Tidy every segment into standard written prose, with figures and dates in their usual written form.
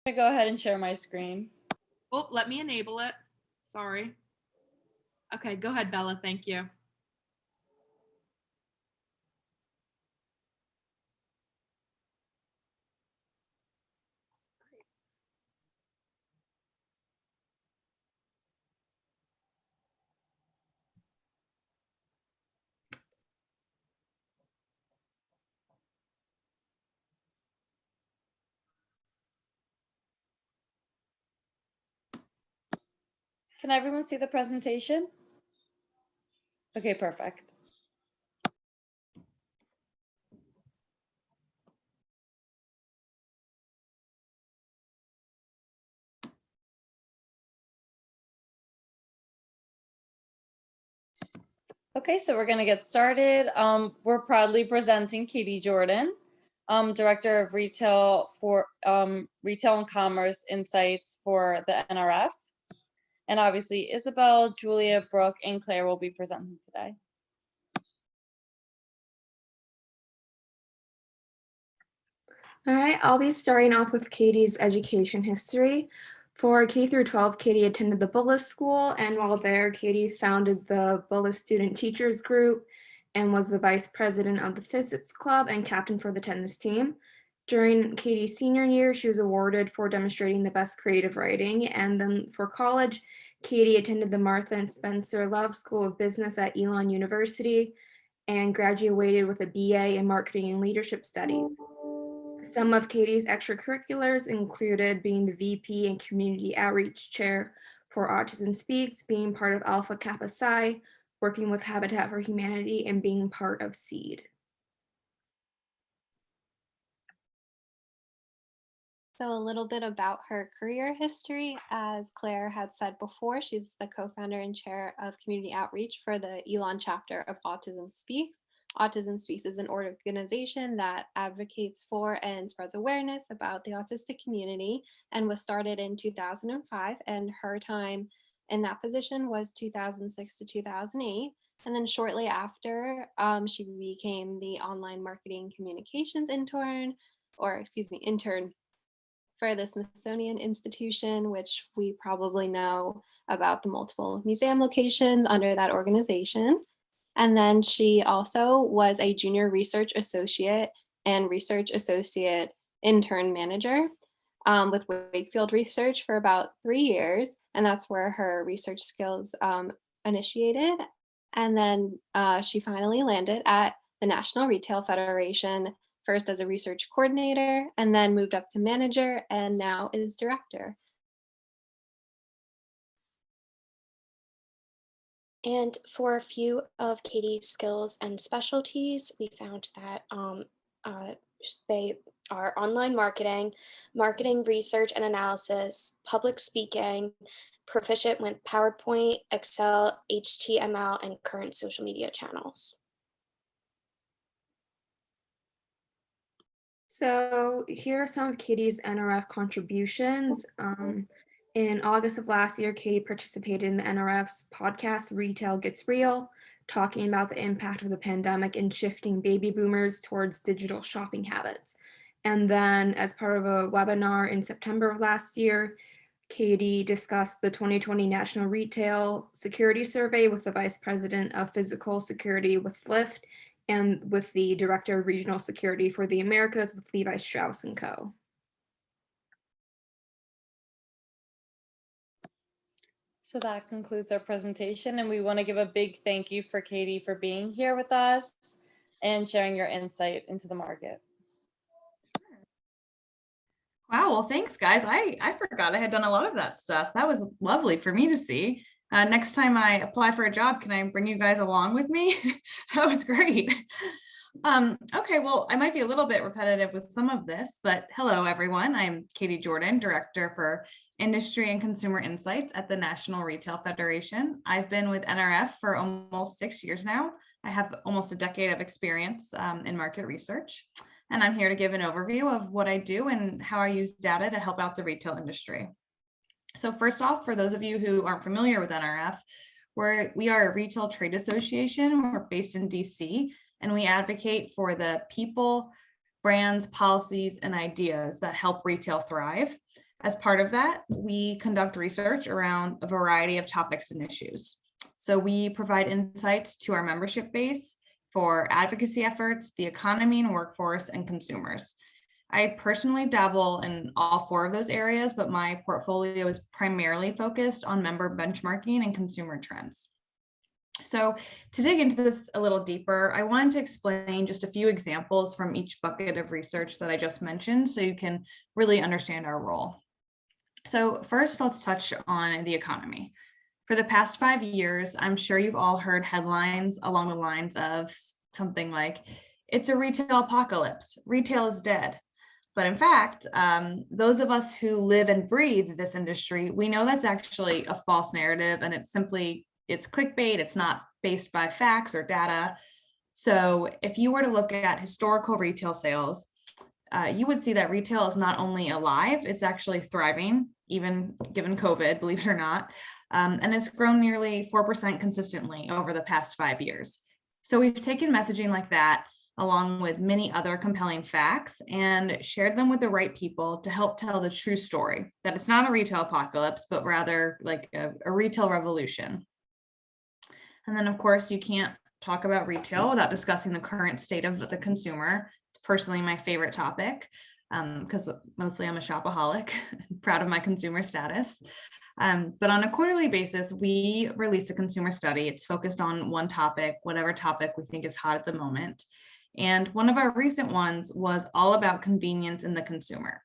I'm gonna go ahead and share my screen. Oh, let me enable it. Sorry. Okay, go ahead, Bella. Thank you. Can everyone see the presentation? Okay, perfect. Okay, so we're gonna get started. We're proudly presenting Katie Jordan, Director of Retail for Retail and Commerce Insights for the NRF. And obviously Isabel, Julia, Brooke, and Claire will be presenting today. All right, I'll be starting off with Katie's education history. For K through 12, Katie attended the Bullis School, and while there, Katie founded the Bullis Student Teachers Group and was the vice president of the physics club and captain for the tennis team. During Katie's senior year, she was awarded for demonstrating the best creative writing. And then for college, Katie attended the Martha and Spencer Love School of Business at Elon University and graduated with a BA in Marketing and Leadership Studies. Some of Katie's extracurriculars included being the VP and Community Outreach Chair for Autism Speaks, being part of Alpha Kappa Psi, working with Habitat for Humanity, and being part of SEED. So a little bit about her career history. As Claire had said before, she's the co-founder and chair of community outreach for the Elon chapter of Autism Speaks. Autism Speaks is an organization that advocates for and spreads awareness about the autistic community and was started in 2005. And her time in that position was 2006 to 2008. And then shortly after, she became the online marketing communications intern for the Smithsonian Institution, which we probably know about the multiple museum locations under that organization. And then she also was a junior research associate and research associate intern manager with Wakefield Research for about 3 years. And that's where her research skills initiated. And then she finally landed at the National Retail Federation, first as a research coordinator, and then moved up to manager, and now is director. And for a few of Katie's skills and specialties, we found that they are online marketing, marketing research and analysis, public speaking, proficient with PowerPoint, Excel, HTML, and current social media channels. So here are some of Katie's NRF contributions. In August of last year, Katie participated in the NRF's podcast, Retail Gets Real, talking about the impact of the pandemic and shifting baby boomers towards digital shopping habits. And then as part of a webinar in September of last year, Katie discussed the 2020 National Retail Security Survey with the Vice President of Physical Security with Lyft and with the Director of Regional Security for the Americas with Levi Strauss & Co. So that concludes our presentation, and we want to give a big thank you for Katie for being here with us and sharing your insight into the market. Wow, well, thanks, guys. I forgot I had done a lot of that stuff. That was lovely for me to see. Next time I apply for a job, can I bring you guys along with me? That was great. Okay, well, I might be a little bit repetitive with some of this, but hello, everyone. I'm Katie Jordan, Director for Industry and Consumer Insights at the National Retail Federation. I've been with NRF for almost 6 years now. I have almost a decade of experience in market research, and I'm here to give an overview of what I do and how I use data to help out the retail industry. So first off, for those of you who aren't familiar with NRF, we are a retail trade association. We're based in DC, and we advocate for the people, brands, policies, and ideas that help retail thrive. As part of that, we conduct research around a variety of topics and issues. So we provide insights to our membership base for advocacy efforts, the economy and workforce, and consumers. I personally dabble in all 4 of those areas, but my portfolio is primarily focused on member benchmarking and consumer trends. So to dig into this a little deeper, I wanted to explain just a few examples from each bucket of research that I just mentioned so you can really understand our role. So first, let's touch on the economy. For the past 5 years, I'm sure you've all heard headlines along the lines of something like, "It's a retail apocalypse, retail is dead." But in fact, those of us who live and breathe this industry, we know that's actually a false narrative, and it's clickbait. It's not based by facts or data. So if you were to look at historical retail sales, you would see that retail is not only alive, it's actually thriving, even given COVID, believe it or not. And it's grown nearly 4% consistently over the past 5 years. So we've taken messaging like that, along with many other compelling facts, and shared them with the right people to help tell the true story, that it's not a retail apocalypse, but rather like a retail revolution. And then, of course, you can't talk about retail without discussing the current state of the consumer. It's personally my favorite topic because mostly I'm a shopaholic, proud of my consumer status. But on a quarterly basis, we release a consumer study. It's focused on one topic, whatever topic we think is hot at the moment. And one of our recent ones was all about convenience in the consumer.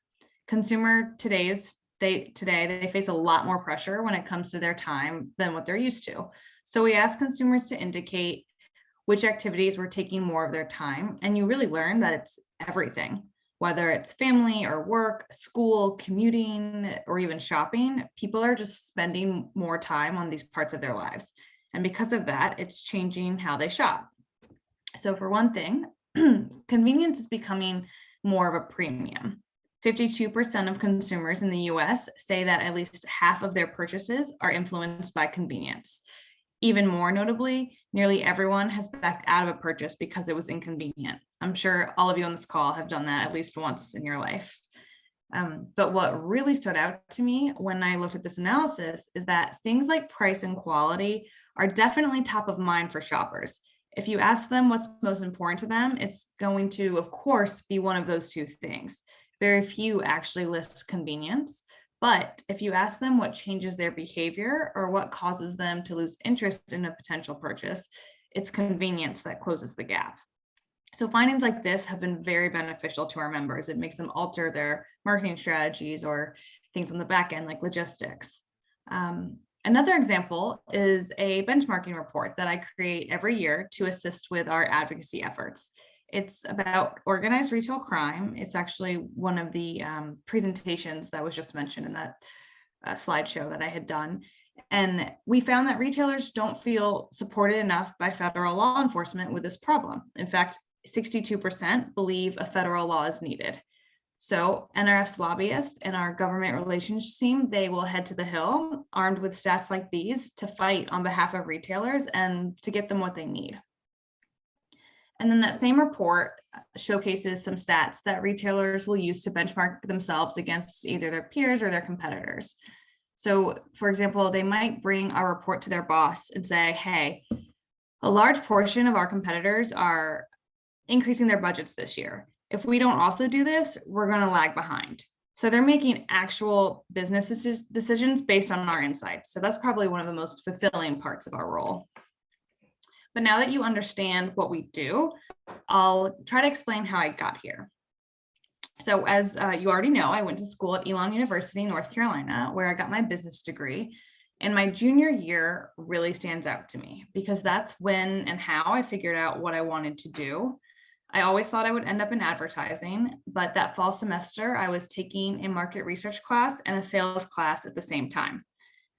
Today they face a lot more pressure when it comes to their time than what they're used to. So we asked consumers to indicate which activities were taking more of their time. And you really learn that it's everything, whether it's family or work, school, commuting, or even shopping. People are just spending more time on these parts of their lives. And because of that, it's changing how they shop. So for one thing, convenience is becoming more of a premium. 52% of consumers in the US say that at least half of their purchases are influenced by convenience. Even more notably, nearly everyone has backed out of a purchase because it was inconvenient. I'm sure all of you on this call have done that at least once in your life. But what really stood out to me when I looked at this analysis is that things like price and quality are definitely top of mind for shoppers. If you ask them what's most important to them, it's going to, of course, be one of those 2 things. Very few actually list convenience. But if you ask them what changes their behavior or what causes them to lose interest in a potential purchase, it's convenience that closes the gap. So findings like this have been very beneficial to our members. It makes them alter their marketing strategies or things on the back end like logistics. Another example is a benchmarking report that I create every year to assist with our advocacy efforts. It's about organized retail crime. It's actually one of the presentations that was just mentioned in that slideshow that I had done. And we found that retailers don't feel supported enough by federal law enforcement with this problem. In fact, 62% believe a federal law is needed. So NRF's lobbyists and our government relations team, they will head to the Hill armed with stats like these to fight on behalf of retailers and to get them what they need. And then that same report showcases some stats that retailers will use to benchmark themselves against either their peers or their competitors. So, for example, they might bring our report to their boss and say, hey, a large portion of our competitors are increasing their budgets this year. If we don't also do this, we're going to lag behind. So they're making actual business decisions based on our insights. So that's probably one of the most fulfilling parts of our role. But now that you understand what we do, I'll try to explain how I got here. So as you already know, I went to school at Elon University, North Carolina, where I got my business degree. And my junior year really stands out to me because that's when and how I figured out what I wanted to do. I always thought I would end up in advertising, but that fall semester, I was taking a market research class and a sales class at the same time.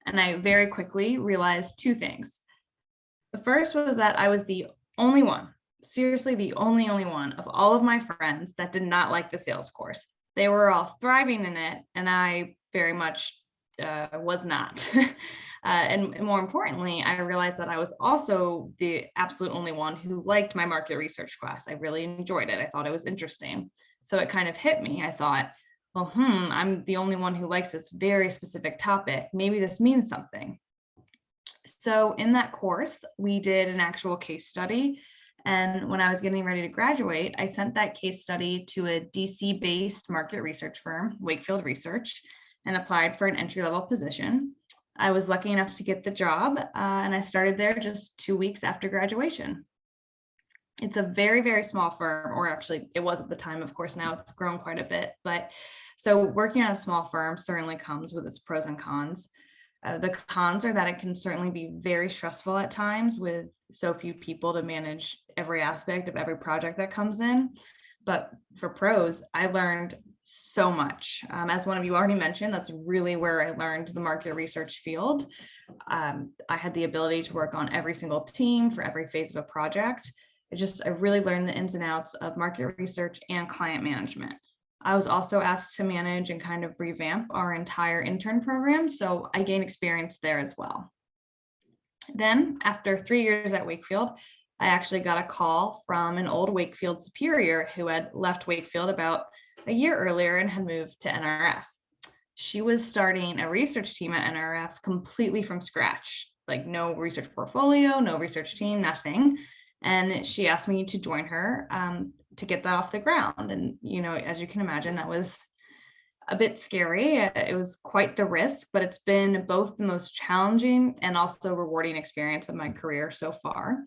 And I very quickly realized 2 things. The first was that I was the only one, seriously, the only one of all of my friends that did not like the sales course. They were all thriving in it, and I very much was not. And more importantly, I realized that I was also the absolute only one who liked my market research class. I really enjoyed it. I thought it was interesting. So it kind of hit me. I thought, well, I'm the only one who likes this very specific topic. Maybe this means something. So in that course, we did an actual case study. And when I was getting ready to graduate, I sent that case study to a DC-based market research firm, Wakefield Research, and applied for an entry-level position. I was lucky enough to get the job, and I started there just 2 weeks after graduation. It's a very, very small firm, or actually it was at the time, of course, now it's grown quite a bit. But so working on a small firm certainly comes with its pros and cons. The cons are that it can certainly be very stressful at times with so few people to manage every aspect of every project that comes in. But for pros, I learned so much. As one of you already mentioned, that's really where I learned the market research field. I had the ability to work on every single team for every phase of a project. I really learned the ins and outs of market research and client management. I was also asked to manage and kind of revamp our entire intern program, so I gained experience there as well. Then, after 3 years at Wakefield, I actually got a call from an old Wakefield superior who had left Wakefield about a year earlier and had moved to NRF. She was starting a research team at NRF completely from scratch, like no research portfolio, no research team, nothing. And she asked me to join her to get that off the ground. And, as you can imagine, that was a bit scary. It was quite the risk, but it's been both the most challenging and also rewarding experience of my career so far.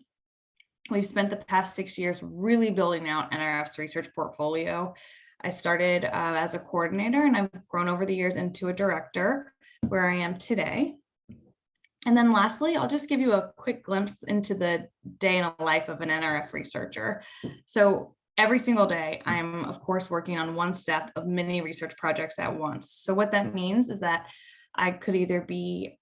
We've spent the past 6 years really building out NRF's research portfolio. I started as a coordinator, and I've grown over the years into a director where I am today. And then lastly, I'll just give you a quick glimpse into the day in the life of an NRF researcher. So every single day, I'm of course working on one step of many research projects at once. So what that means is that I could either be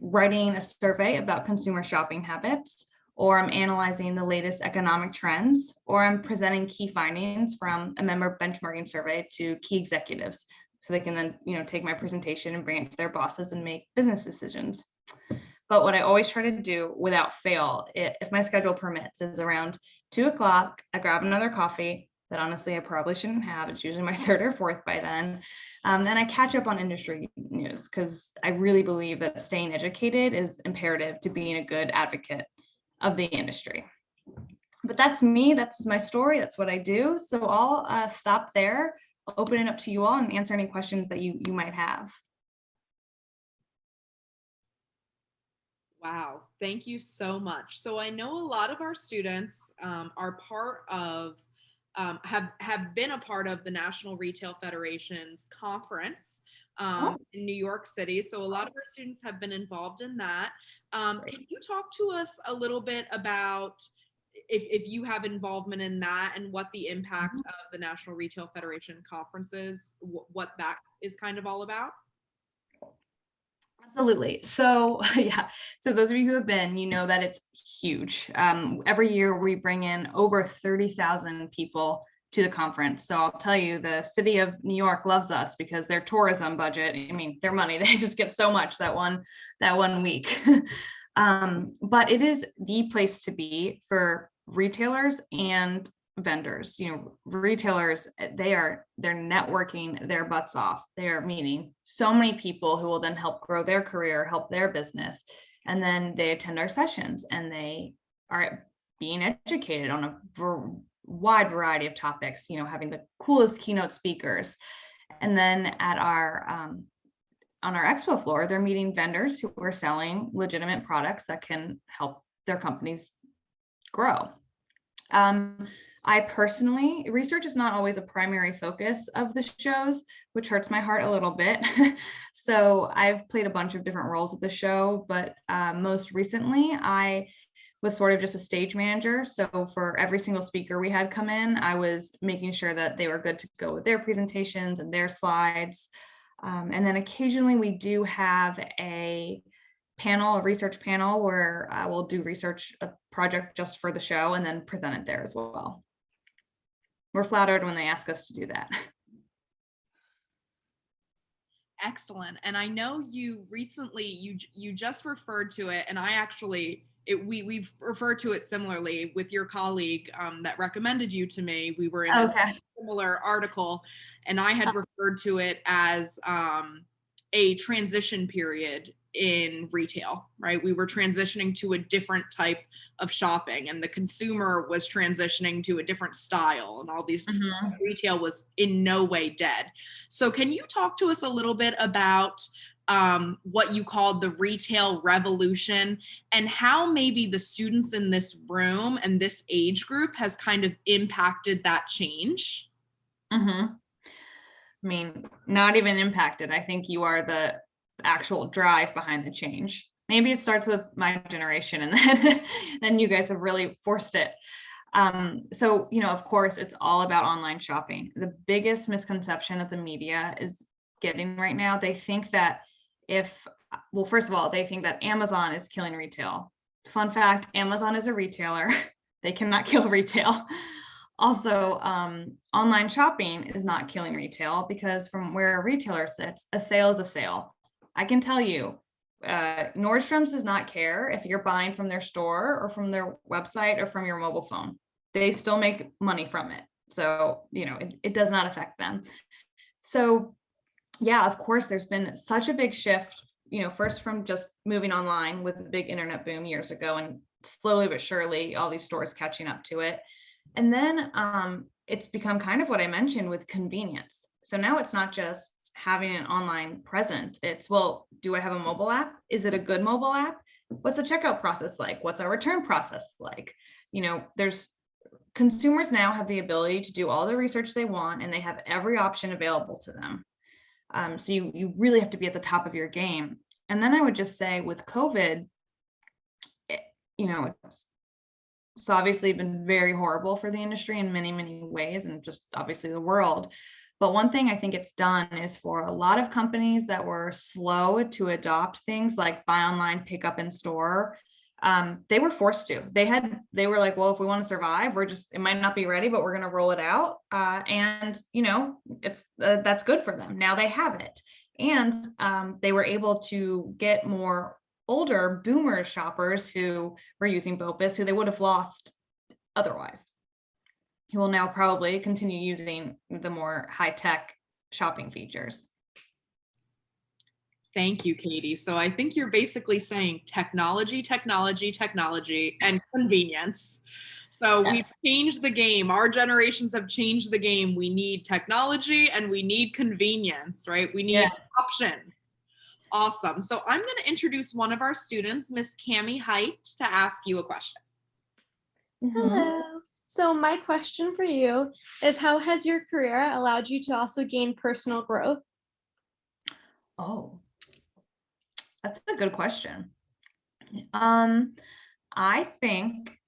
writing a survey about consumer shopping habits, or I'm analyzing the latest economic trends, or I'm presenting key findings from a member benchmarking survey to key executives, so they can then take my presentation and bring it to their bosses and make business decisions. But what I always try to do without fail, if my schedule permits, is around 2 o'clock, I grab another coffee that honestly I probably shouldn't have. It's usually my third or fourth by then. And I catch up on industry news, because I really believe that staying educated is imperative to being a good advocate of the industry. But that's me, that's my story, that's what I do. So I'll stop there, I'll open it up to you all and answer any questions that you might have. Wow, thank you so much. So I know a lot of our students are part of, have been a part of the National Retail Federation's conference in New York City. So a lot of our students have been involved in that. Can you talk to us a little bit about if you have involvement in that and what the impact of the National Retail Federation conferences, what that is kind of all about? Absolutely. So yeah, so those of you who have been, you know that it's huge. Every year we bring in over 30,000 people to the conference. So I'll tell you, the city of New York loves us because their tourism budget, their money, they just get so much that one week. But it is the place to be for retailers and vendors. Retailers, they're networking their butts off. They are meeting so many people who will then help grow their career, help their business. And then they attend our sessions and they are being educated on a wide variety of topics, having the coolest keynote speakers. And then at on our expo floor, they're meeting vendors who are selling legitimate products that can help their companies grow. I personally, research is not always a primary focus of the shows, which hurts my heart a little bit. So I've played a bunch of different roles at the show, but most recently I was sort of just a stage manager. So for every single speaker we had come in, I was making sure that they were good to go with their presentations and their slides. And then occasionally we do have a research panel where we'll do research a project just for the show and then present it there as well. We're flattered when they ask us to do that. Excellent. And I know you recently, you just referred to it, and we've referred to it similarly with your colleague that recommended you to me. We were in a similar article, and I had referred referred to it as a transition period in retail, right? We were transitioning to a different type of shopping, and the consumer was transitioning to a different style, and all these retail was in no way dead. So can you talk to us a little bit about what you called the retail revolution, and how maybe the students in this room and this age group has kind of impacted that change? I mean, not even impacted. I think you are the actual drive behind the change. Maybe it starts with my generation, and then you guys have really forced it. So, of course, it's all about online shopping. The biggest misconception that the media is getting right now, they think that first of all, they think that Amazon is killing retail. Fun fact, Amazon is a retailer. They cannot kill retail. Also, online shopping is not killing retail, because from where a retailer sits, a sale is a sale. I can tell you, Nordstrom's does not care if you're buying from their store or from their website or from your mobile phone. They still make money from it. So, it does not affect them. So, yeah, of course, there's been such a big shift, first from just moving online with the big internet boom years ago, and slowly but surely all these stores catching up to it. And then it's become kind of what I mentioned with convenience. So now it's not just having an online presence. It's, well, do I have a mobile app? Is it a good mobile app? What's the checkout process like? What's our return process like? There's consumers now have the ability to do all the research they want, and they have every option available to them. So you really have to be at the top of your game. And then I would just say with COVID, it's obviously been very horrible for the industry in many, many ways, and just obviously the world. But one thing I think it's done is, for a lot of companies that were slow to adopt things like buy online, pick up in store, they were forced to. They were like, well, if we want to survive, it might not be ready, but we're going to roll it out. And it's that's good for them. Now they have it, and they were able to get more older boomer shoppers who were using BOPUS, who they would have lost otherwise, who will now probably continue using the more high-tech shopping features. Thank you, Katie. So I think you're basically saying technology, technology, technology, and convenience. So Yes. We've changed the game. Our generations have changed the game. We need technology and we need convenience, right? We need options. Awesome. So I'm going to introduce one of our students, Miss Cami Height, to ask you a question. Hello. So my question for you is, how has your career allowed you to also gain personal growth? Oh, that's a good question. I think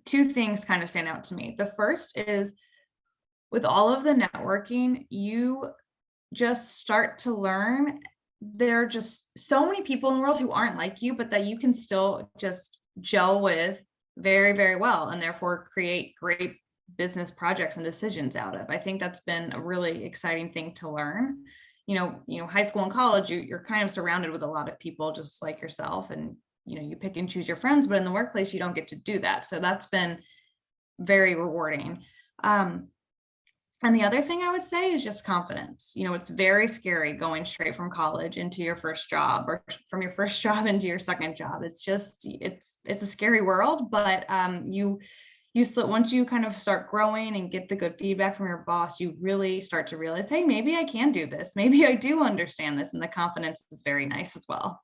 two things kind of stand out to me. The first is, with all of the networking, you just start to learn there are just so many people in the world who aren't like you, but that you can still just gel with very, very well, and therefore create great business projects and decisions out of. I think that's been a really exciting thing to learn. High school and college, you're kind of surrounded with a lot of people just like yourself, and you pick and choose your friends, but in the workplace, you don't get to do that. So that's been very rewarding. And the other thing I would say is just confidence. It's very scary going straight from college into your first job, or from your first job into your second job. It's a scary world, but once you kind of start growing and get the good feedback from your boss, you really start to realize, hey, maybe I can do this. Maybe I do understand this. And the confidence is very nice as well.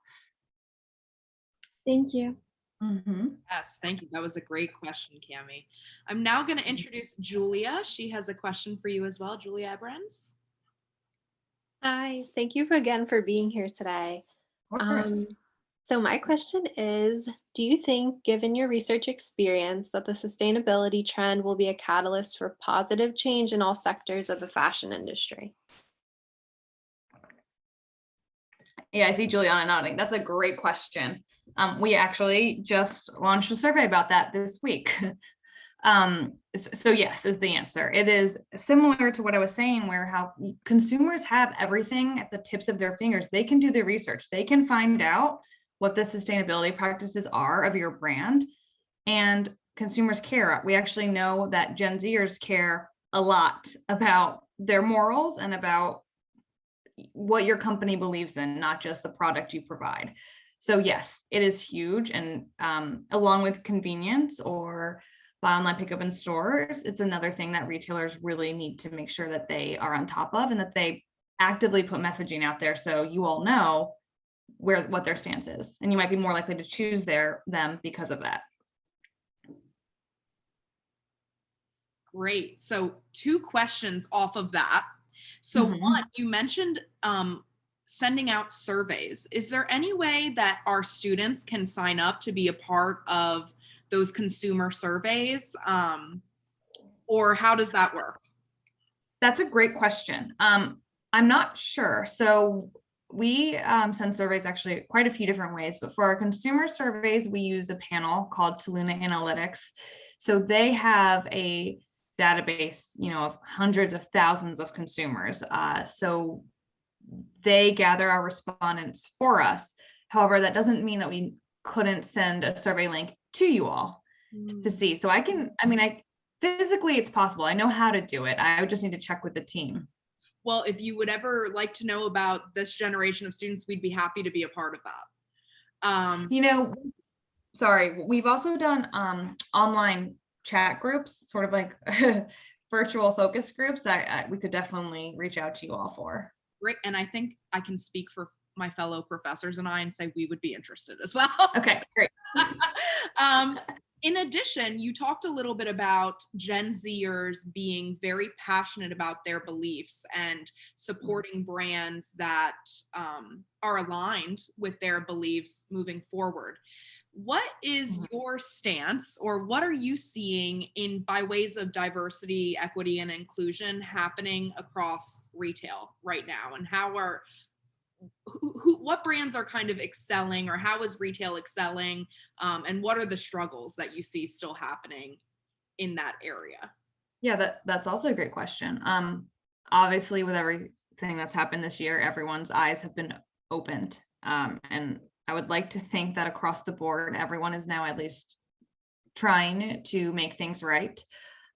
Thank you. Yes, thank you. That was a great question, Cami. I'm now going to introduce Julia. She has a question for you as well. Julia Ebrens. Hi, thank you again for being here today. Of course. So my question is, do you think, given your research experience, that the sustainability trend will be a catalyst for positive change in all sectors of the fashion industry? Yeah, I see Juliana nodding. That's a great question. We actually just launched a survey about that this week. So yes is the answer. It is similar to what I was saying, where how consumers have everything at the tips of their fingers. They can do the research. They can find out what the sustainability practices are of your brand, and consumers care. We actually know that Gen Zers care a lot about their morals and about what your company believes in, not just the product you provide. So yes, it is huge. And along with convenience or buy online pickup in stores, it's another thing that retailers really need to make sure that they are on top of, and that they actively put messaging out there so you all know what their stance is, and you might be more likely to choose them because of that. Great. So 2 questions off of that. So one, you mentioned sending out surveys. Is there any way that our students can sign up to be a part of those consumer surveys? Or how does that work? That's a great question. I'm not sure. So we send surveys actually quite a few different ways, but for our consumer surveys, we use a panel called Tuluna Analytics. So they have a database, of hundreds of thousands of consumers. So they gather our respondents for us. However, that doesn't mean that we couldn't send a survey link to you all to see. So physically it's possible. I know how to do it. I would just need to check with the team. Well, if you would ever like to know about this generation of students, we'd be happy to be a part of that. Sorry, we've also done online chat groups, sort of like virtual focus groups that we could definitely reach out to you all for. Great. And I think I can speak for my fellow professors and I and say we would be interested as well. Okay, great. In addition, you talked a little bit about Gen Zers being very passionate about their beliefs and supporting brands that are aligned with their beliefs moving forward. What is your stance, or what are you seeing by ways of diversity, equity, and inclusion happening across retail right now? And what brands are kind of excelling, or how is retail excelling? And what are the struggles that you see still happening in that area? Yeah, that's also a great question. Obviously, with everything that's happened this year, everyone's eyes have been opened. And I would like to think that across the board, everyone is now at least trying to make things right.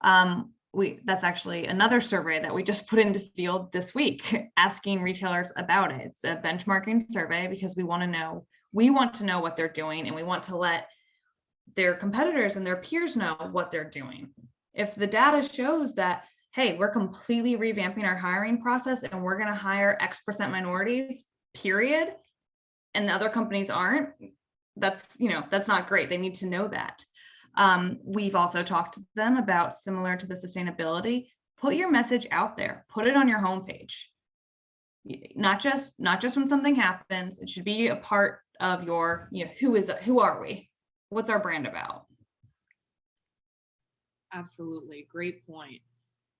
That's actually another survey that we just put into field this week, asking retailers about it. It's a benchmarking survey because we want to know what they're doing, and we want to let their competitors and their peers know what they're doing. If the data shows that, hey, we're completely revamping our hiring process and we're going to hire X% minorities, period, and the other companies aren't, that's not great. They need to know that. We've also talked to them about, similar to the sustainability, put your message out there, put it on your homepage. Not just when something happens, it should be a part of your, who are we? What's our brand about? Absolutely. Great point.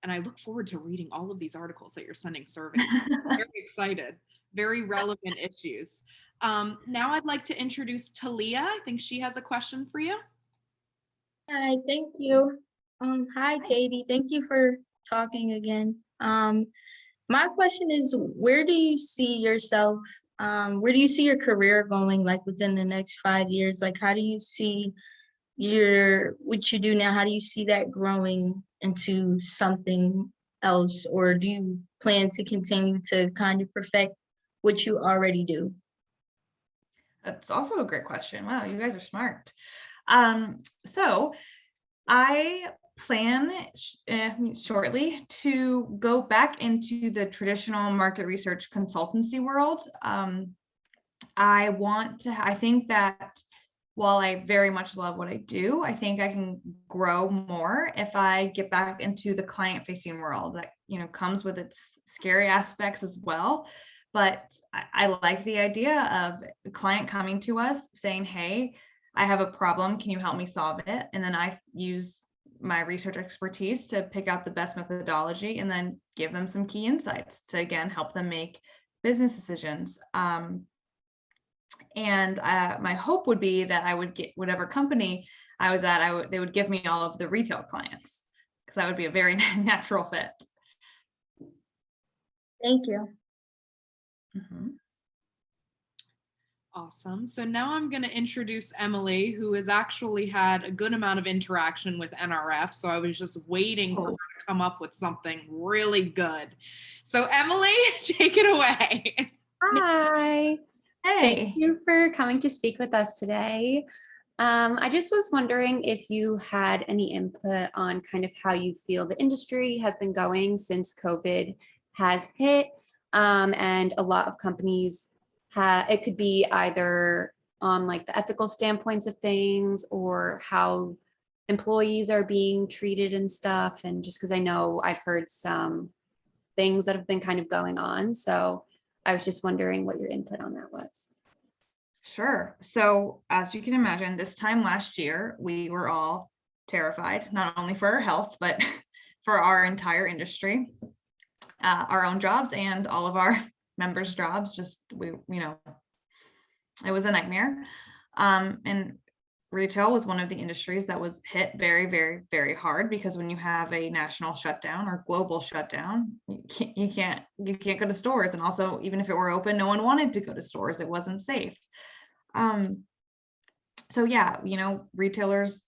And I look forward to reading all of these articles that you're sending surveys. I'm very excited. Very relevant issues. Now I'd like to introduce Talia. I think she has a question for you. Hi, thank you. Hi, Katie. Thank you for talking again. My question is, where do you see yourself? Where do you see your career going, like within the next 5 years? Like, how do you see what you do now? How do you see that growing into something else, or do you plan to continue to kind of perfect what you already do? That's also a great question. Wow, you guys are smart. So I plan shortly to go back into the traditional market research consultancy world. I think that while I very much love what I do, I think I can grow more if I get back into the client-facing world that, comes with its scary aspects as well. But I like the idea of a client coming to us saying, hey, I have a problem. Can you help me solve it? And then I use my research expertise to pick out the best methodology and then give them some key insights to, again, help them make business decisions. And my hope would be that I would get whatever company I was at, they would give me all of the retail clients, because that would be a very natural fit. Thank you. Mm-hmm. Awesome. So now I'm going to introduce Emily, who has actually had a good amount of interaction with NRF. So I was just waiting for her to come up with something really good. So Emily, take it away. Hi. Hey. Thank you for coming to speak with us today. I just was wondering if you had any input on kind of how you feel the industry has been going since COVID has hit. And a lot of companies it could be either on like the ethical standpoints of things or how employees are being treated and stuff. And just because I know I've heard some things that have been kind of going on. So I was just wondering what your input on that was. Sure. So as you can imagine, this time last year, we were all terrified, not only for our health, but for our entire industry, our own jobs and all of our members' jobs. It was a nightmare. And retail was one of the industries that was hit very, very, very hard, because when you have a national shutdown or global shutdown, you can't go to stores. And also, even if it were open, no one wanted to go to stores. It wasn't safe. So yeah, retailers,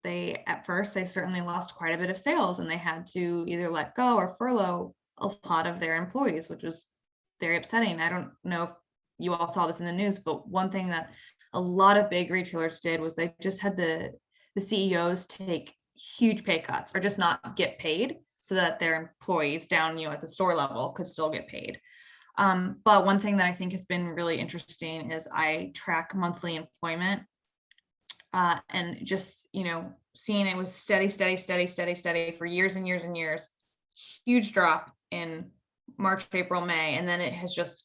at first they certainly lost quite a bit of sales, and they had to either let go or furlough a lot of their employees, which was very upsetting. I don't know if you all saw this in the news, but one thing that a lot of big retailers did was they just had the CEOs take huge pay cuts or just not get paid, so that their employees down, at the store level could still get paid. But one thing that I think has been really interesting is I track monthly employment, and just, seeing it was steady for years and years and years. Huge drop in March, April, May, and then it has just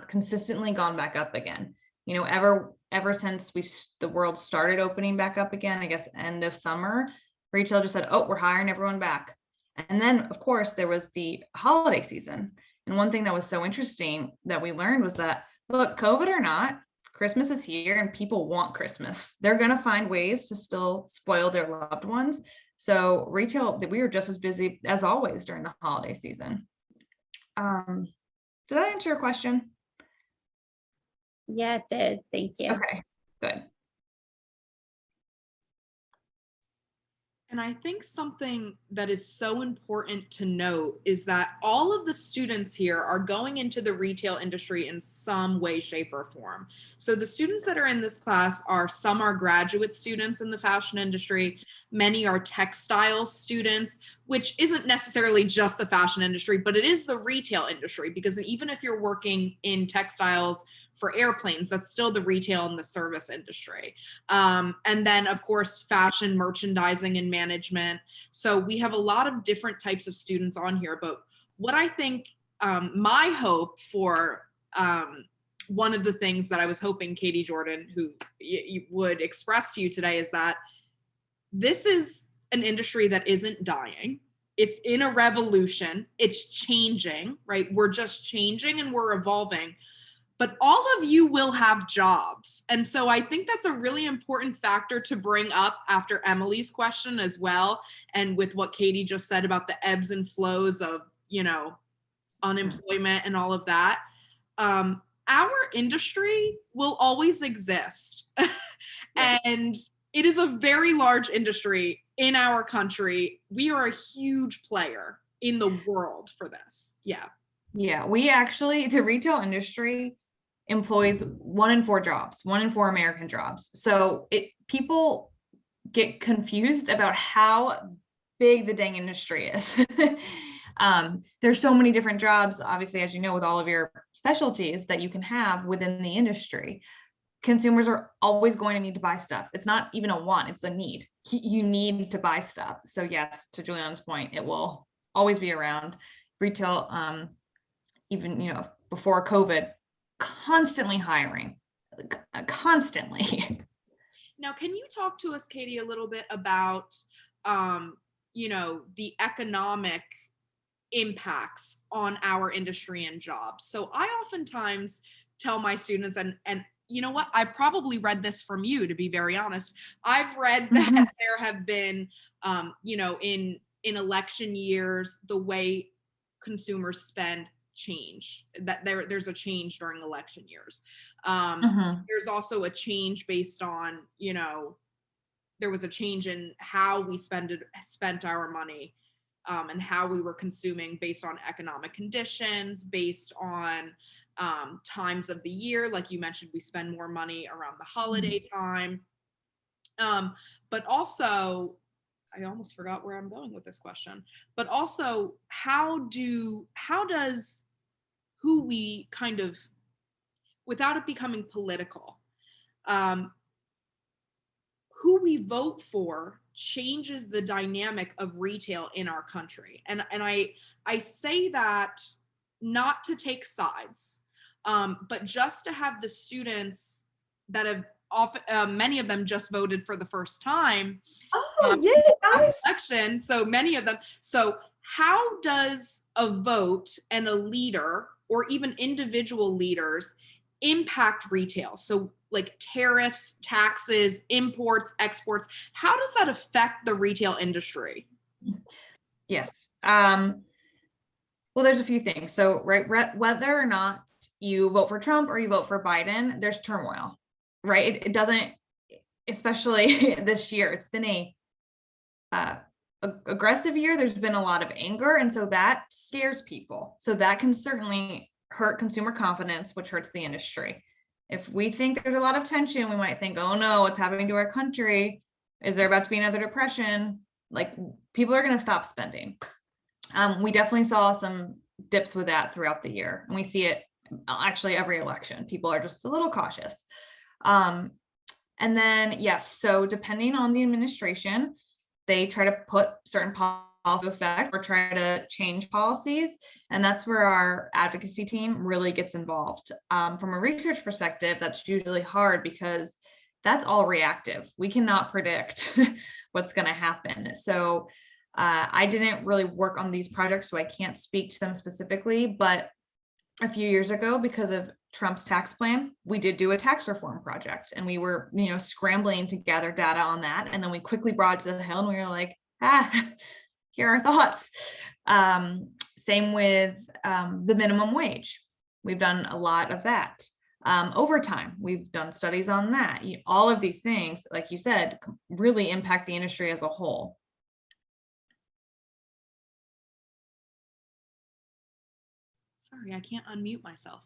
consistently gone back up again. Ever since the world started opening back up again, I guess end of summer, retail just said, oh, we're hiring everyone back. And then, of course, there was the holiday season. And one thing that was so interesting that we learned was that, look, COVID or not, Christmas is here and people want Christmas. They're going to find ways to still spoil their loved ones. So retail, we were just as busy as always during the holiday season. Did that answer your question? Yeah, it did. Thank you. Okay, good. And I think something that is so important to note is that all of the students here are going into the retail industry in some way, shape, or form. So the students that are in this class some are graduate students in the fashion industry. Many are textile students, which isn't necessarily just the fashion industry, but it is the retail industry, because even if you're working in textiles for airplanes, that's still the retail and the service industry. And then, of course, fashion, merchandising, and management. So we have a lot of different types of students on here. But what I think, my hope for one of the things that I was hoping Katie Jordan, who you would express to you today, is that this is an industry that isn't dying. It's in a revolution. It's changing, right? We're just changing and we're evolving. But all of you will have jobs. And so I think that's a really important factor to bring up after Emily's question as well. And with what Katie just said about the ebbs and flows of, unemployment and all of that. Our industry will always exist. And it is a very large industry in our country. We are a huge player in the world for this. Yeah. Yeah, the retail industry employs 1 in 4 jobs, 1 in 4 American jobs. So people get confused about how big the dang industry is. There's so many different jobs, obviously, as you know, with all of your specialties that you can have within the industry. Consumers are always going to need to buy stuff. It's not even a want, it's a need. You need to buy stuff. So yes, to Juliana's point, it will always be around. Retail, even, before COVID, constantly hiring, constantly. Now, can you talk to us, Katie, a little bit about, the economic impacts on our industry and jobs? So I oftentimes tell my students, and you know what, I probably read this from you, to be very honest. I've read that there have been, in election years, the way consumers spend change, that there's a change during election years. There's also a change based on, there was a change in how we spent our money and how we were consuming based on economic conditions, based on times of the year. Like you mentioned, we spend more money around the holiday time. But also, I almost forgot where I'm going with this question, but also how does who we kind of, without it becoming political, who we vote for changes the dynamic of retail in our country. And I say that not to take sides, but just to have the students that have often, many of them just voted for the first time. Oh, yeah, election, so many of them. So how does a vote and a leader, or even individual leaders, impact retail? So like tariffs, taxes, imports, exports, how does that affect the retail industry? Yes. Well, there's a few things. So, right, whether or not you vote for Trump or you vote for Biden, there's turmoil, right? It doesn't, especially this year, it's been a aggressive year. There's been a lot of anger, and so that scares people. So that can certainly hurt consumer confidence, which hurts the industry. If we think there's a lot of tension, we might think, oh no, what's happening to our country? Is there about to be another depression? Like, people are going to stop spending. We definitely saw some dips with that throughout the year, and we see it actually every election. People are just a little cautious. And then, yes, so depending on the administration, they try to put certain policies into effect or try to change policies. And that's where our advocacy team really gets involved. From a research perspective, that's usually hard because that's all reactive. We cannot predict what's going to happen. So I didn't really work on these projects, so I can't speak to them specifically, but a few years ago, because of Trump's tax plan, we did do a tax reform project, and we were, scrambling to gather data on that. And then we quickly brought it to the Hill, and we were like, here are our thoughts. Same with the minimum wage. We've done a lot of that. Overtime, we've done studies on that. All of these things, like you said, really impact the industry as a whole. Sorry, I can't unmute myself.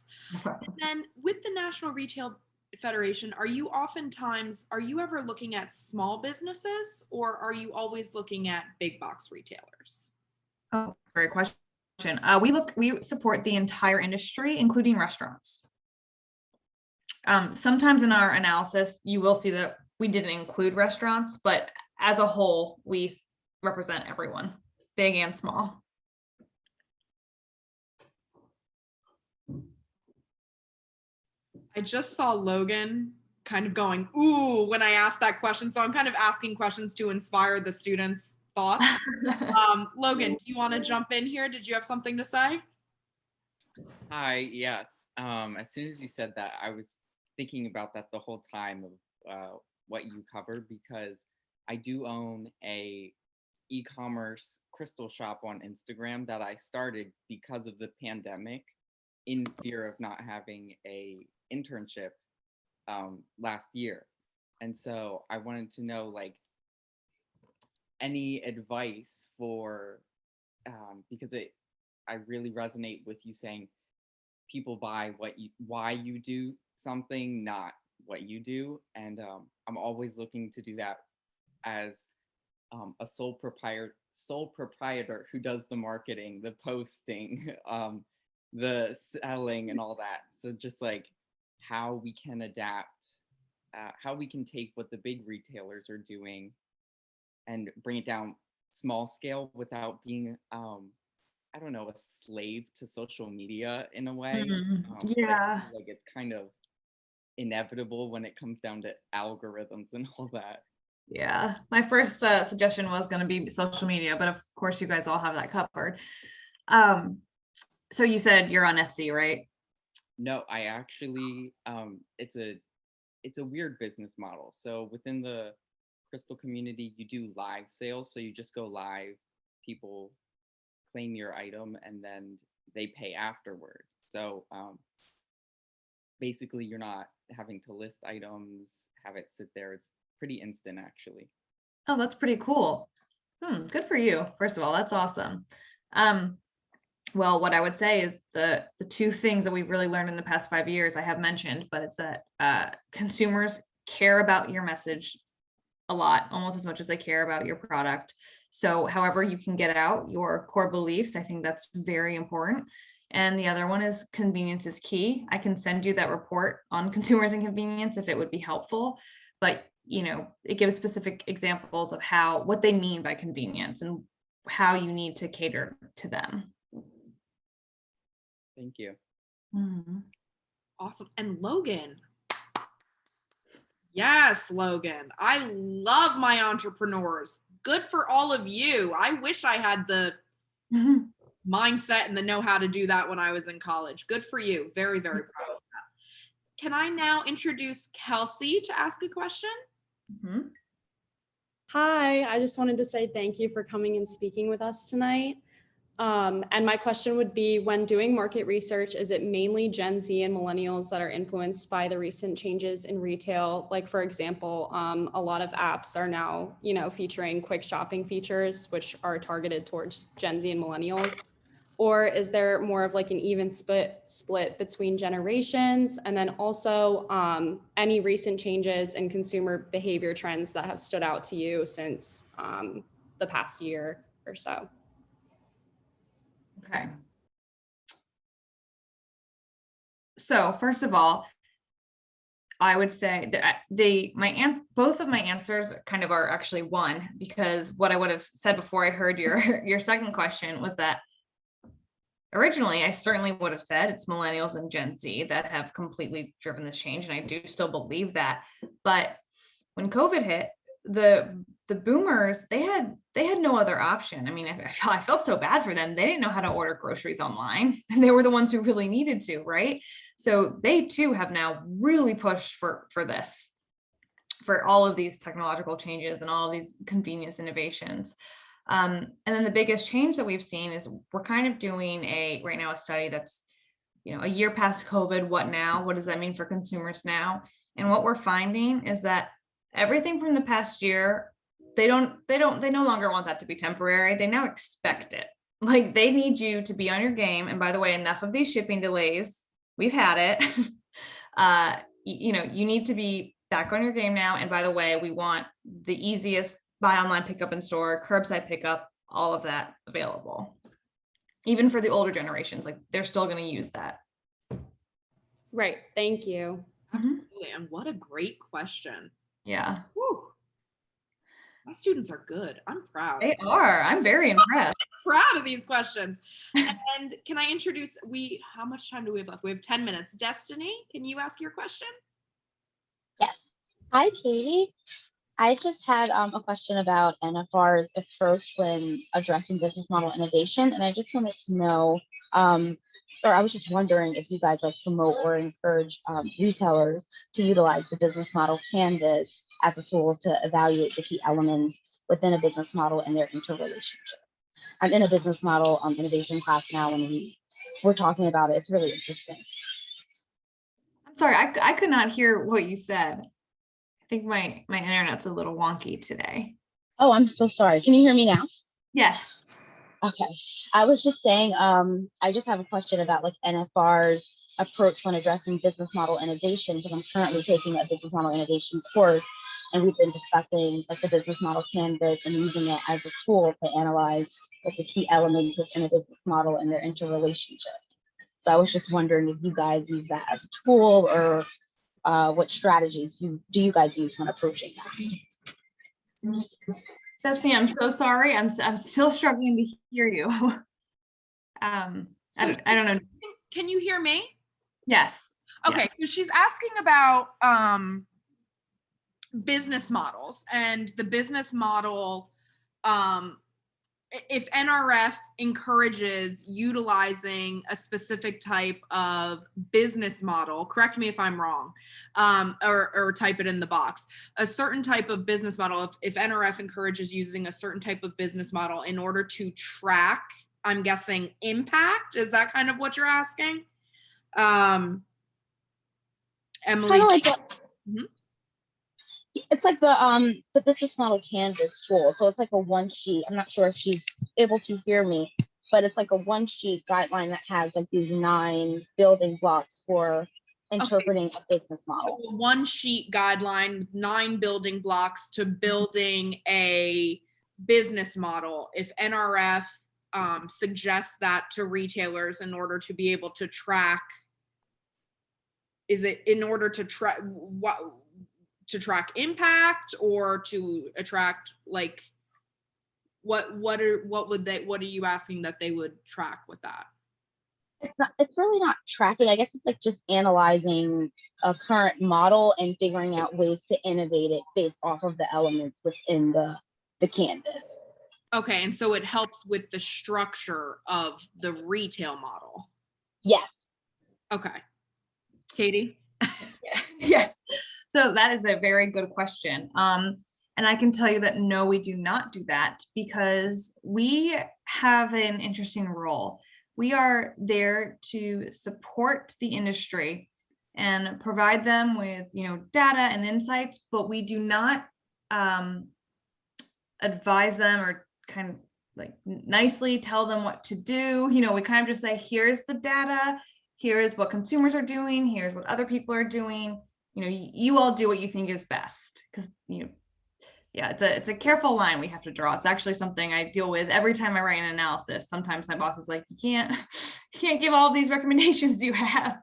And then with the National Retail Federation, are you ever looking at small businesses, or are you always looking at big box retailers? Oh, great question. We support the entire industry, including restaurants. Sometimes in our analysis, you will see that we didn't include restaurants, but as a whole, we represent everyone, big and small. I just saw Logan kind of going, ooh, when I asked that question. So I'm kind of asking questions to inspire the students' thoughts. Logan, do you want to jump in here? Did you have something to say? Hi, yes. As soon as you said that, I was thinking about that the whole time of what you covered, because I do own a e-commerce crystal shop on Instagram that I started because of the pandemic, in fear of not having a internship last year. And so I wanted to know, like, any advice for because I really resonate with you saying people buy why you do something, not what you do. And I'm always looking to do that as a sole proprietor who does the marketing, the posting, the selling, and all that. So just like how we can adapt, how we can take what the big retailers are doing and bring it down small scale without being I don't know, a slave to social media in a way. Yeah. Like it's kind of inevitable when it comes down to algorithms and all that. Yeah, my first suggestion was going to be social media, but of course you guys all have that covered. So you said you're on Etsy, right? No, I actually it's a weird business model. So within the crystal community, you do live sales. So you just go live, people claim your item, and then they pay afterward. So basically you're not having to list items, have it sit there. It's pretty instant, actually. Oh, that's pretty cool. Good for you. First of all, that's awesome. Well, what I would say is the two things that we've really learned in the past 5 years I have mentioned, but it's that consumers care about your message a lot, almost as much as they care about your product. So however you can get out your core beliefs, I think that's very important. And the other one is convenience is key. I can send you that report on consumers and convenience if it would be helpful, but it gives specific examples of what they mean by convenience and how you need to cater to them. Thank you. Awesome. And Logan. Yes, Logan. I love my entrepreneurs. Good for all of you. I wish I had the mindset and the know-how to do that when I was in college. Good for you. Very, very proud of that. Can I now introduce Kelsey to ask a question? Hi, I just wanted to say thank you for coming and speaking with us tonight. And my question would be, when doing market research, is it mainly Gen Z and millennials that are influenced by the recent changes in retail? Like, for example, a lot of apps are now, featuring quick shopping features, which are targeted towards Gen Z and millennials. Or is there more of like an even split between generations? And then also any recent changes in consumer behavior trends that have stood out to you since the past year or so? Okay. So first of all, I would say that both of my answers kind of are actually one, because what I would have said before I heard your second question was that originally I certainly would have said it's millennials and Gen Z that have completely driven this change, and I do still believe that. But when COVID hit, the boomers, they had no other option. I mean, I felt so bad for them. They didn't know how to order groceries online, and they were the ones who really needed to, right? So they too have now really pushed for this, for all of these technological changes and all of these convenience innovations. And then the biggest change that we've seen is we're kind of doing right now a study that's, a year past COVID. What now? What does that mean for consumers now? And what we're finding is that everything from the past year, they no longer want that to be temporary. They now expect it. Like, they need you to be on your game. And by the way, enough of these shipping delays. We've had it. You need to be back on your game now. And by the way, we want the easiest buy online, pickup in store, curbside pickup, all of that available. Even for the older generations, like, they're still going to use that. Right. Thank you. Absolutely. And what a great question. Yeah. Whew. My students are good. I'm proud. They are. I'm very impressed. Proud of these questions. And can I introduce, how much time do we have left? We have 10 minutes. Destiny, can you ask your question? Yes. Hi, Katie. I just had a question about NFR's approach when addressing business model innovation. And I just wanted to know, or I was just wondering if you guys promote or encourage retailers to utilize the business model canvas as a tool to evaluate the key elements within a business model and their interrelationship. I'm in a business model innovation class now, and we're talking about it. It's really interesting. I'm sorry, I could not hear what you said. I think my internet's a little wonky today. Oh, I'm so sorry. Can you hear me now? Yes. Okay. I was just saying, I just have a question about NFR's approach when addressing business model innovation, because I'm currently taking a business model innovation course, and we've been discussing the business model canvas and using it as a tool to analyze the key elements within a business model and their interrelationship. So I was just wondering if you guys use that as a tool, or what strategies do you guys use when approaching that? Destiny, I'm so sorry. I'm still struggling to hear you. I don't know. Can you hear me? Yes. Okay, yes. So she's asking about business models, and the business model, if NRF encourages utilizing a specific type of business model, correct me if I'm wrong, or type it in the box, a certain type of business model, if NRF encourages using a certain type of business model in order to track, I'm guessing, impact, is that kind of what you're asking? Emily? Kind of like It's like the business model canvas tool. So it's like a one sheet. I'm not sure if she's able to hear me, but it's like a one sheet guideline that has like these 9 building blocks for interpreting a business So model. a one sheet guideline with 9 building blocks to building a business model. If NRF suggests that to retailers in order to be able to track, is it in order to track what, to track impact, or to attract, like, what are you asking that they would track with that? It's really not tracking. I guess it's like just analyzing a current model and figuring out ways to innovate it based off of the elements within the canvas. Okay, and so it helps with the structure of the retail model. Yes. Okay. Katie? Yes. So that is a very good question. And I can tell you that no, we do not do that, because we have an interesting role. We are there to support the industry and provide them with, data and insights, but we do not advise them or kind of like nicely tell them what to do. We kind of just say, here's the data, here's what consumers are doing, here's what other people are doing. You all do what you think is best, because yeah, it's a careful line we have to draw. It's actually something I deal with every time I write an analysis. Sometimes my boss is like, you can't give all these recommendations you have.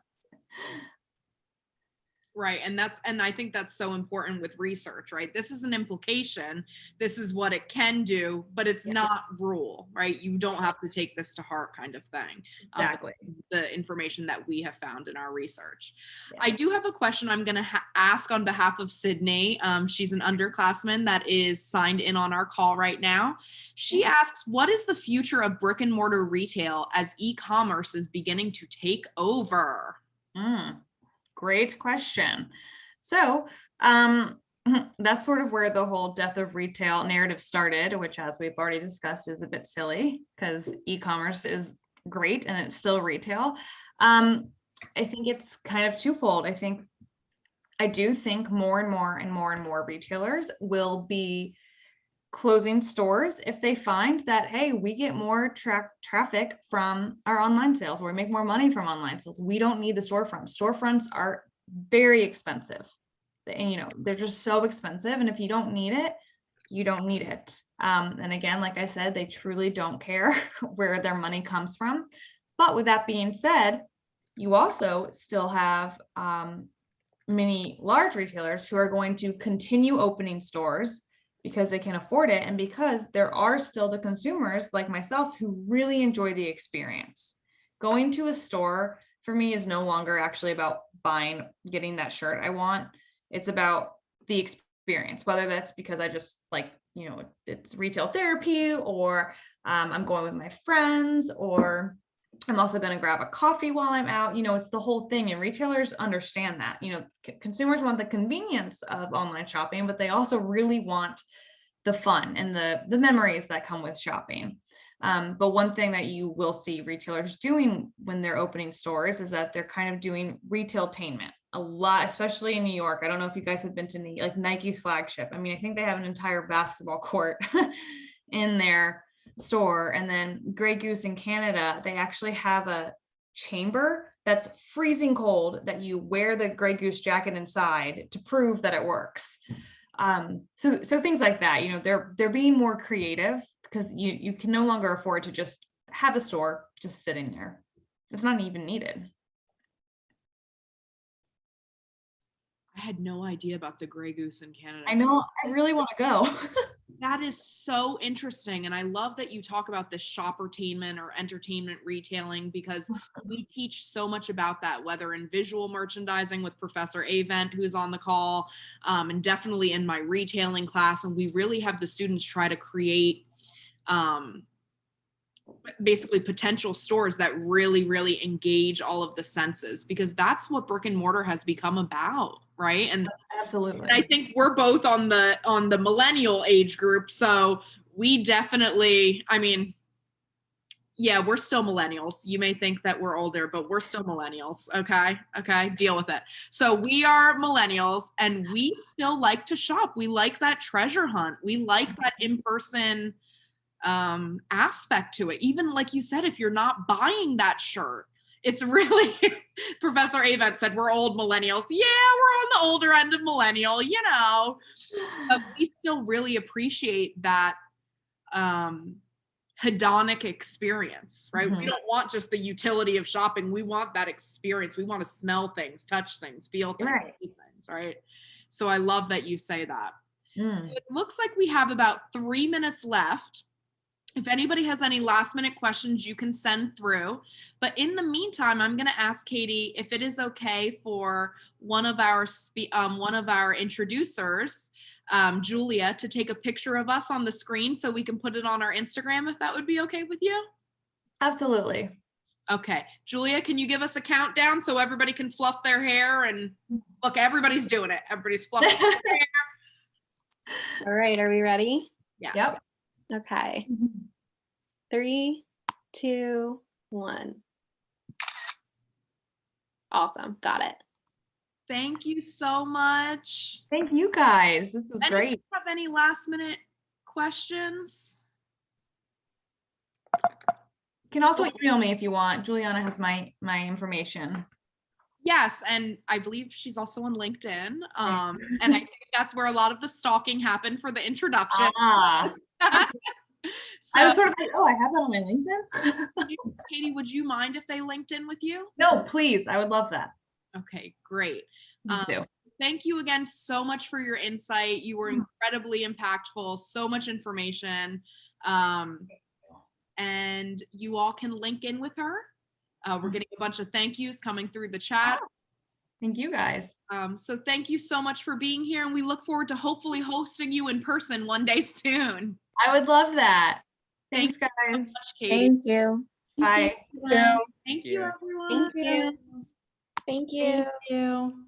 Right. And I think that's so important with research, right? This is an implication. This is what it can do, but it's not rule, right? You don't have to take this to heart, kind of thing. Exactly. The information that we have found in our research. Yeah. I do have a question I'm going to ask on behalf of Sydney. She's an underclassman that is signed in on our call right now. She asks, what is the future of brick and mortar retail as e-commerce is beginning to take over? Great question. So that's sort of where the whole death of retail narrative started, which, as we've already discussed, is a bit silly because e-commerce is great and it's still retail. I think it's kind of twofold. I do think more and more retailers will be closing stores if they find that, hey, we get more traffic from our online sales, or we make more money from online sales. We don't need the storefronts. Storefronts are very expensive, and they're just so expensive. And if you don't need it, you don't need it. And again, like I said, they truly don't care where their money comes from. But with that being said, you also still have many large retailers who are going to continue opening stores because they can afford it, and because there are still the consumers like myself who really enjoy the experience. Going to a store for me is no longer actually about getting that shirt I want. It's about the experience, whether that's because I just like, it's retail therapy, or I'm going with my friends, or I'm also going to grab a coffee while I'm out. It's the whole thing, and retailers understand that. Consumers want the convenience of online shopping, but they also really want the fun and the memories that come with shopping. But one thing that you will see retailers doing when they're opening stores is that they're kind of doing retailtainment a lot, especially in New York. I don't know if you guys have been to like Nike's flagship. I mean, I think they have an entire basketball court in their store. And then Grey Goose in Canada, they actually have a chamber that's freezing cold that you wear the Grey Goose jacket inside to prove that it works. So things like that, they're being more creative, because you can no longer afford to just have a store just sitting there. It's not even needed. I had no idea about the Grey Goose in Canada. I know, I really want to go. That is so interesting. And I love that you talk about this shoppertainment or entertainment retailing, because we teach so much about that, whether in visual merchandising with Professor Avent, who's on the call, and definitely in my retailing class. And we really have the students try to create basically potential stores that really engage all of the senses, because that's what brick and mortar has become about, right? And absolutely, and I think we're both on the millennial age group, so we definitely, I mean, Yeah, we're still millennials. You may think that we're older, but we're still millennials. Okay. Okay. Deal with it. So we are millennials and we still like to shop. We like that treasure hunt. We like that in-person aspect to it. Even like you said, if you're not buying that shirt, it's really, Professor Avent said, we're old millennials. Yeah, we're on the older end of millennial, you know, but we still really appreciate that hedonic experience, right? We don't want just the utility of shopping. We want that experience. We want to smell things, touch things, feel things, see things, right? So I love that you say that. So it looks like we have about 3 minutes left. If anybody has any last minute questions, you can send through. But in the meantime, I'm going to ask Katie if it is okay for one of our introducers, Julia, to take a picture of us on the screen so we can put it on our Instagram, if that would be okay with you. Absolutely. Okay. Julia, can you give us a countdown so everybody can fluff their hair? And look, everybody's doing it. Everybody's fluffing their hair. All right, are we ready? Yes. Yep. Okay. 3, 2, 1. Awesome. Got it. Thank you so much. Thank you guys. This is Anyone great. have any last minute questions? You can also email me if you want. Juliana has my information. Yes, and I believe she's also on LinkedIn. And I think that's where a lot of the stalking happened for the introduction. I was sort of like, oh, I have that on my LinkedIn. Katie, would you mind if they linked in with you? No, please. I would love that. Okay, great. Please do. Thank you again so much for your insight. You were incredibly impactful, so much information. And you all can link in with her. We're getting a bunch of thank yous coming through the chat. Thank you guys. So thank you so much for being here, and we look forward to hopefully hosting you in person one day soon. I would love that. Thanks, guys. So much, Katie. Thank you. Bye. Thank you, everyone. Thank you. Thank you. Thank you.